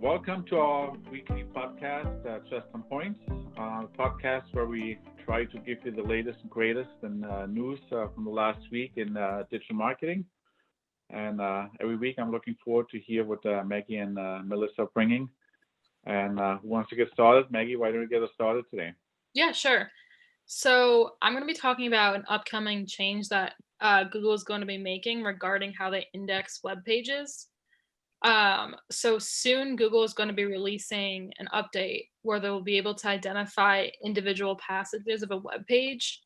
Welcome to our weekly podcast, Just Some Points, podcast where we try to give you the latest and greatest and news from the last week in digital marketing. And every week I'm looking forward to hear what Maggie and Melissa are bringing. And who wants to get started? Maggie, why don't we get us started today? Yeah, sure. So I'm going to be talking about an upcoming change that Google is going to be making regarding how they index web pages. So soon Google is going to be releasing an update where they'll be able to identify individual passages of a web page,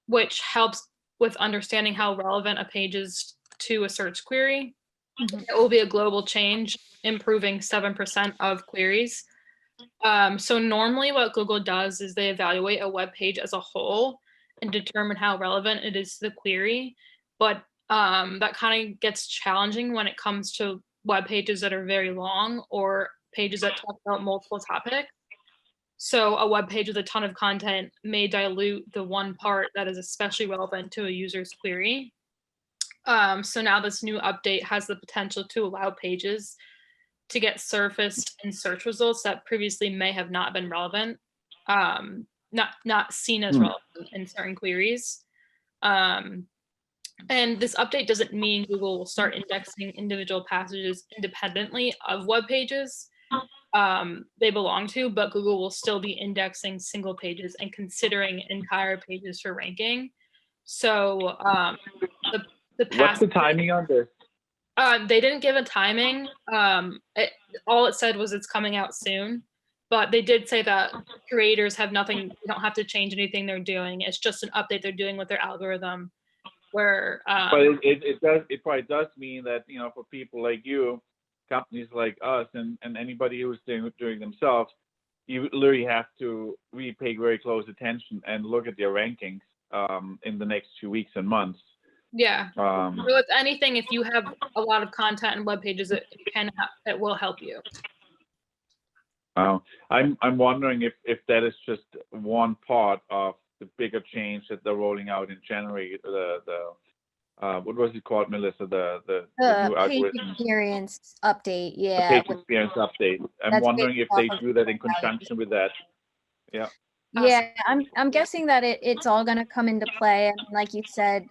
which helps with understanding how relevant a page is to a search query. Mhm. It will be a global change, improving 7% of queries. So normally what Google does is they evaluate a web page as a whole and determine how relevant it is to the query. But that kind of gets challenging when it comes to web pages that are very long or pages that talk about multiple topics. So a web page with a ton of content may dilute the one part that is especially relevant to a user's query. So now this new update has the potential to allow pages to get surfaced in search results that previously may have not been relevant, not seen as relevant in certain queries. And this update doesn't mean Google will start indexing individual passages independently of web pages they belong to, but Google will still be indexing single pages and considering entire pages for ranking. So What's the timing on this? They didn't give a timing. All it said was it's coming out soon, but they did say that creators have nothing, they don't have to change anything they're doing. It's just an update they're doing with their algorithm where But it probably does mean that, for people like you, companies like us, and anybody who's doing themselves, you literally have to really pay very close attention and look at their rankings in the next 2 weeks and months. Yeah. So if anything, if you have a lot of content and web pages, it will help you. I'm wondering if that is just one part of the bigger change that they're rolling out in January. What was it called, Melissa? The new Page algorithm. experience update, The yeah. page experience update. I'm That's wondering if based they off of do that in the value. conjunction with that. Yeah. Yeah, I'm guessing that it's all gonna come into play. I mean, like you said,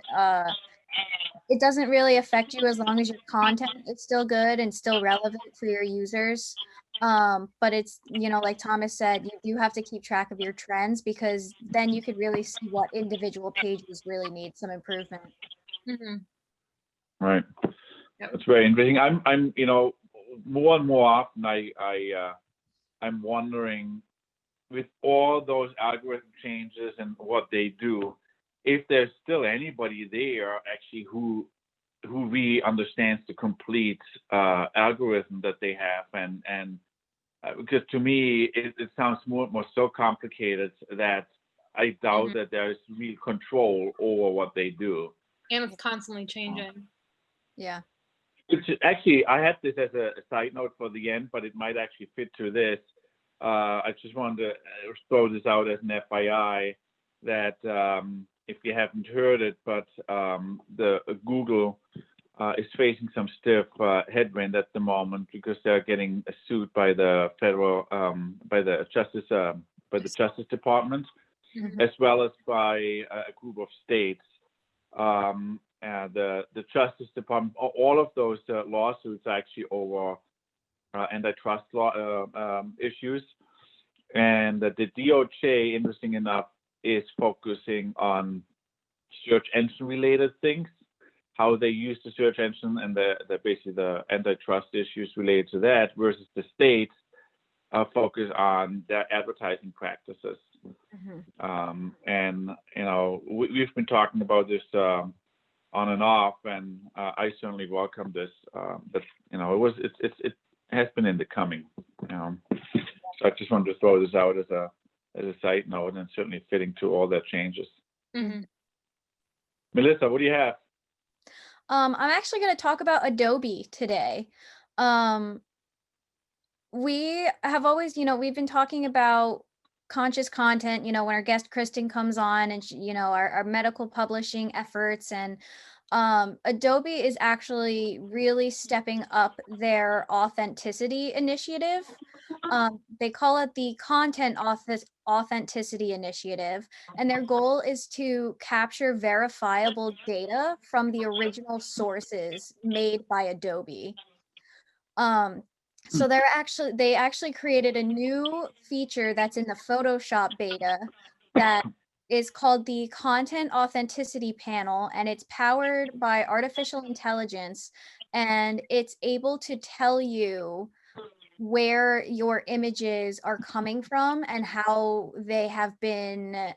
it doesn't really affect you as long as your content is still good and still relevant for your users. But it's, like Thomas said, you have to keep track of your trends because then you could really see what individual pages really need some improvement. Right. Yep. That's very interesting. I'm more and more often I'm wondering, with all those algorithm changes and what they do, if there's still anybody there actually who really understands the complete algorithm that they have, and because to me it sounds more so complicated that I doubt that there is real control over what they do. And it's constantly changing. Yeah. Actually, I had this as a side note for the end, but it might actually fit to this. I just wanted to throw this out as an FYI that if you haven't heard it, but the Google is facing some stiff headwind at the moment because they're getting sued by the federal, by the Justice Department, as well as by a group of states. The Justice Department, all of those lawsuits are actually over antitrust law issues, and the DOJ, interesting enough, is focusing on search engine related things, how they use the search engine, and basically the antitrust issues related to that, versus the states focus on their advertising practices. And we've been talking about this on and off, and I certainly welcome this. But it has been in the coming. So I just wanted to throw this out as a side note, and certainly fitting to all their changes. Melissa, what do you have? I'm actually going to talk about Adobe today. We have always, we've been talking about conscious content, when our guest Kristen comes on, and our medical publishing efforts, and Adobe is actually really stepping up their authenticity initiative. They call it the Content Authenticity Initiative, and their goal is to capture verifiable data from the original sources made by Adobe. So they actually created a new feature that's in the Photoshop beta that is called the Content Authenticity Panel, and it's powered by artificial intelligence, and it's able to tell you where your images are coming from and how they have been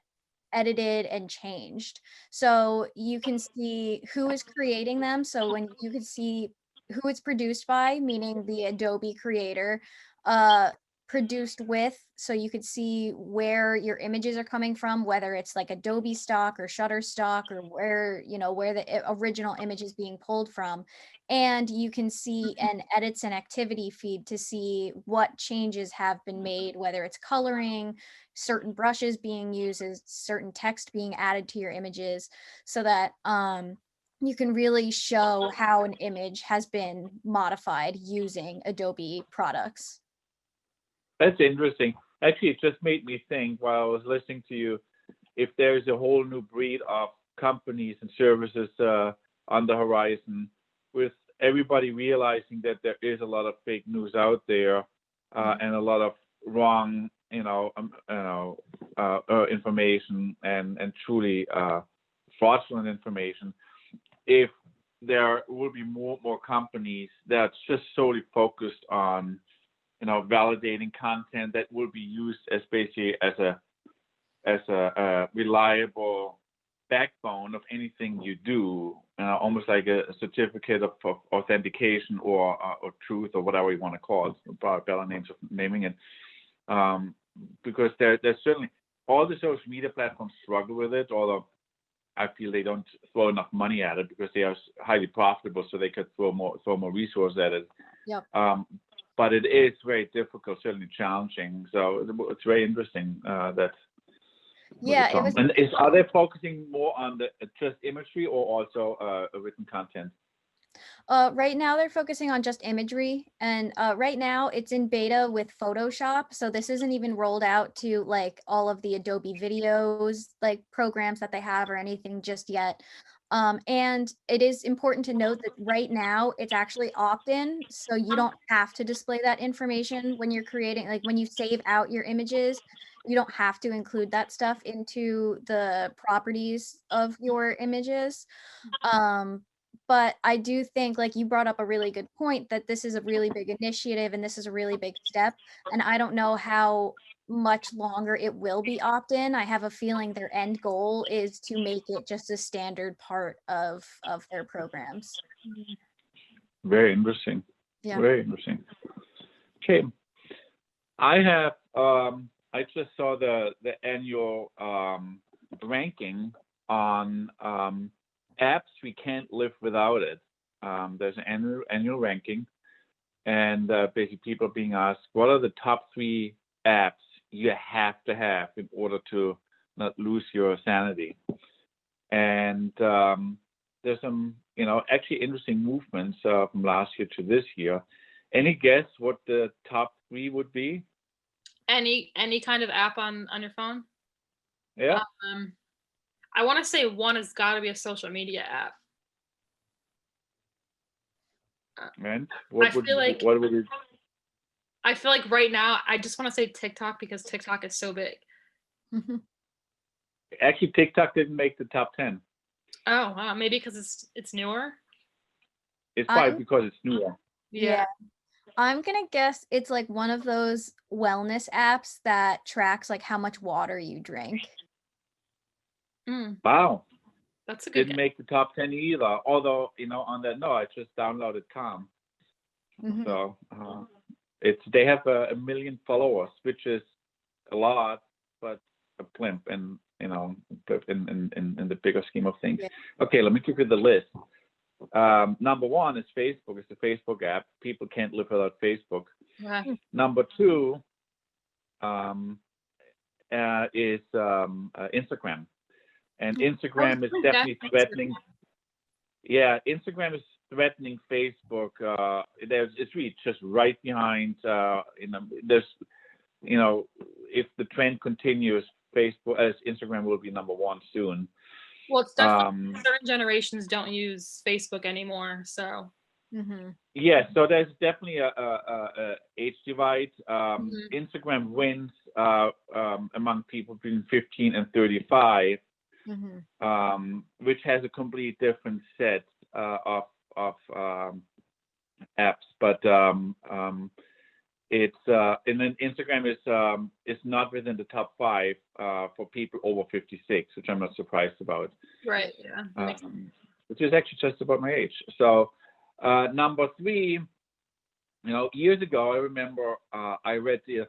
edited and changed. So you can see who is creating them. So when you can see who it's produced by, meaning the Adobe creator, produced with, so you could see where your images are coming from, whether it's like Adobe stock or Shutterstock, or where, where the original image is being pulled from. And you can see an edits and activity feed to see what changes have been made, whether it's coloring, certain brushes being used, as certain text being added to your images, so that you can really show how an image has been modified using Adobe products. That's interesting. Actually, it just made me think while I was listening to you, if there's a whole new breed of companies and services on the horizon, with everybody realizing that there is a lot of fake news out there and a lot of wrong, information and truly fraudulent information. If there will be more companies that's just solely focused on validating content that will be used as basically as a reliable backbone of anything you do, almost like a certificate of authentication or truth, or whatever you want to call it, probably better names of naming it. Because there's certainly all the social media platforms struggle with it, although I feel they don't throw enough money at it because they are highly profitable, so they could throw more resources at it. Yep. But it is very difficult, certainly challenging. So it's very interesting that. Yeah, it was. And are they focusing more on the just imagery or also written content? Right now they're focusing on just imagery, and right now it's in beta with Photoshop. So this isn't even rolled out to like all of the Adobe videos, like programs that they have, or anything just yet. And it is important to note that right now it's actually opt-in, so you don't have to display that information when you're creating, like when you save out your images, you don't have to include that stuff into the properties of your images. But I do think, like you brought up a really good point, that this is a really big initiative and this is a really big step. And I don't know how much longer it will be opt-in. I have a feeling their end goal is to make it just a standard part of their programs. Very interesting. Yeah. Very interesting. Okay. I just saw the annual ranking on apps we can't live without it. There's an annual ranking, and basically people are being asked, what are the top 3 apps you have to have in order to not lose your sanity? And there's some, actually interesting movements from last year to this year. Any guess what the top 3 would be? Any kind of app on your phone? Yeah. I want to say one has got to be a social media app. And what would it? I feel like right now I just want to say TikTok because TikTok is so big. Actually, TikTok didn't make the top 10. Oh wow, maybe because it's newer. It's probably because it's newer. Yeah. I'm gonna guess it's like one of those wellness apps that tracks like how much water you drink. Wow. That's a good Didn't make the top 10 either. Although, on that note, I just downloaded Calm. So they have a million followers, which is a lot, but a blimp in in the bigger scheme of things. Yeah. Okay, let me give you the list. Number 1 is Facebook. It's the Facebook app. People can't live without Facebook. Yeah. Number 2 is Instagram. And Instagram is definitely threatening. Yeah, Instagram is threatening Facebook. It's really just right behind. There's, if the trend continues, Facebook as Instagram will be number one soon. Well, it's definitely certain generations don't use Facebook anymore, so. Yeah, so there's definitely a age divide. Instagram wins among people between 15 and 35, which has a complete different set of apps. But it's and then Instagram is not within the top 5 for people over 56, which I'm not surprised about. Right. Yeah. Which is actually just about my age. So number 3, years ago, I remember I read the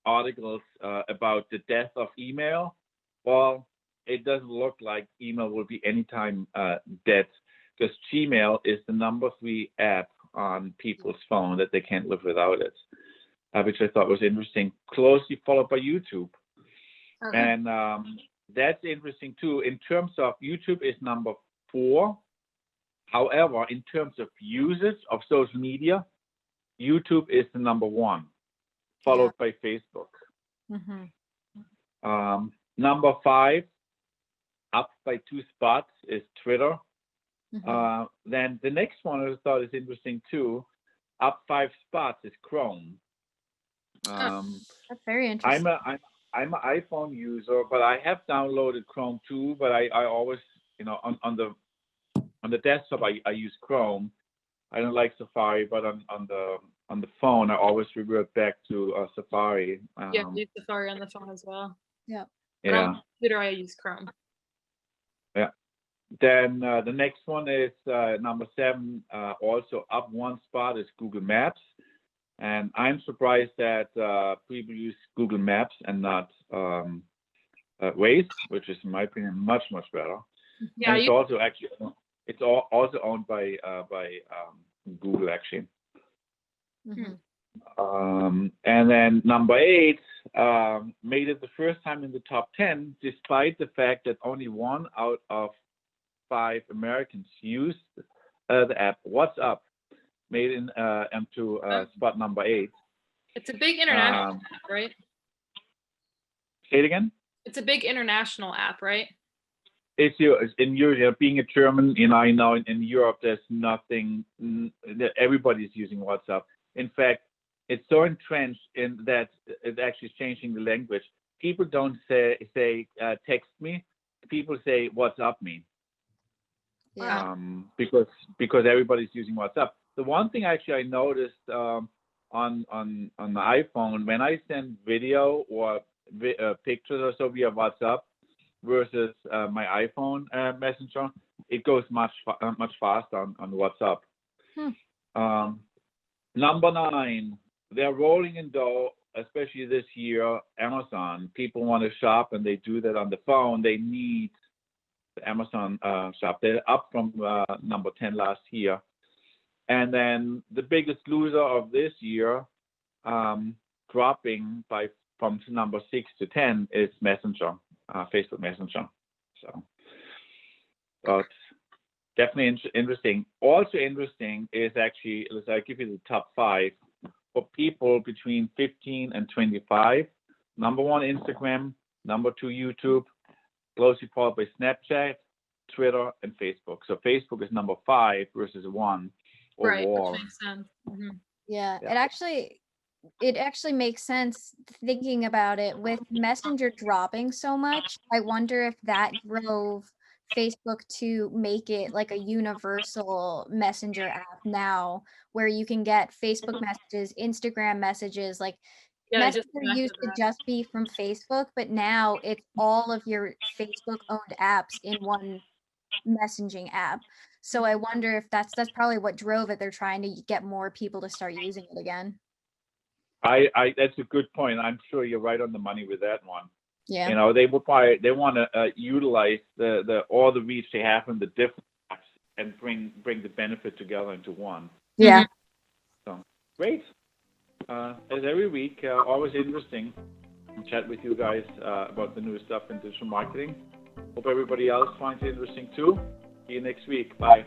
articles about the death of email. Well, it doesn't look like email will be anytime dead, because Gmail is the number 3 app on people's phone that they can't live without it, which I thought was interesting, closely followed by YouTube. Okay. And that's interesting too. In terms of YouTube is number 4. However, in terms of usage of social media, YouTube is the number 1, followed by Facebook. Number 5, up by 2 spots, is Twitter. Then the next one I thought is interesting too, up 5 spots, is Chrome. That's very interesting. I'm an iPhone user, but I have downloaded Chrome too. But I always, on the desktop I use Chrome. I don't like Safari, but on the phone I always revert back to Safari. I use Safari on the phone as well. Yeah. But on the computer I use Chrome. Yeah. Then the next one is number 7, also up 1 spot, is Google Maps. And I'm surprised that people use Google Maps and not Waze, which is, in my opinion, much, much better. Yeah, and it's also owned by Google, actually. And then number 8 made it the first time in the top 10, despite the fact that only 1 out of 5 Americans used the app. WhatsApp made it into spot number 8. It's a big international app, right? Say it again? It's a big international app, right? It's in Europe, being a German, I know in Europe there's nothing that everybody's using WhatsApp. In fact, it's so entrenched in that it's actually changing the language. People don't say text me. People say WhatsApp me. Yeah. Because everybody's using WhatsApp. The one thing actually I noticed on the iPhone, when I send video or pictures or so via WhatsApp versus my iPhone Messenger, it goes much faster on WhatsApp. Number 9, they're rolling in dough, especially this year, Amazon. People want to shop and they do that on the phone. They need the Amazon shop. They're up from number 10 last year. And then the biggest loser of this year, dropping from number 6 to 10, is Messenger, Facebook Messenger. So, but definitely interesting. Also interesting is actually, I'll give you the top 5 for people between 15 and 25. Number 1, Instagram. Number 2, YouTube. Closely followed by Snapchat, Twitter, and Facebook. So Facebook is number 5 versus 1. Right, overall. which makes sense. Yeah, it actually makes sense thinking about it. With Messenger dropping so much, I wonder if that drove Facebook to make it like a universal messenger app now, where you can get Facebook messages, Instagram messages, like Messenger used to just be from Facebook, but now it's all of your Facebook owned apps in one messaging app. So I wonder if that's probably what drove it. They're trying to get more people to start using it again. That's a good point. I'm sure you're right on the money with that one. Yeah. They want to utilize all the reach they have in the different apps and bring the benefit together into one. Yeah. So great. As every week, always interesting to chat with you guys about the new stuff in digital marketing. Hope everybody else finds it interesting too. See you next week. Bye.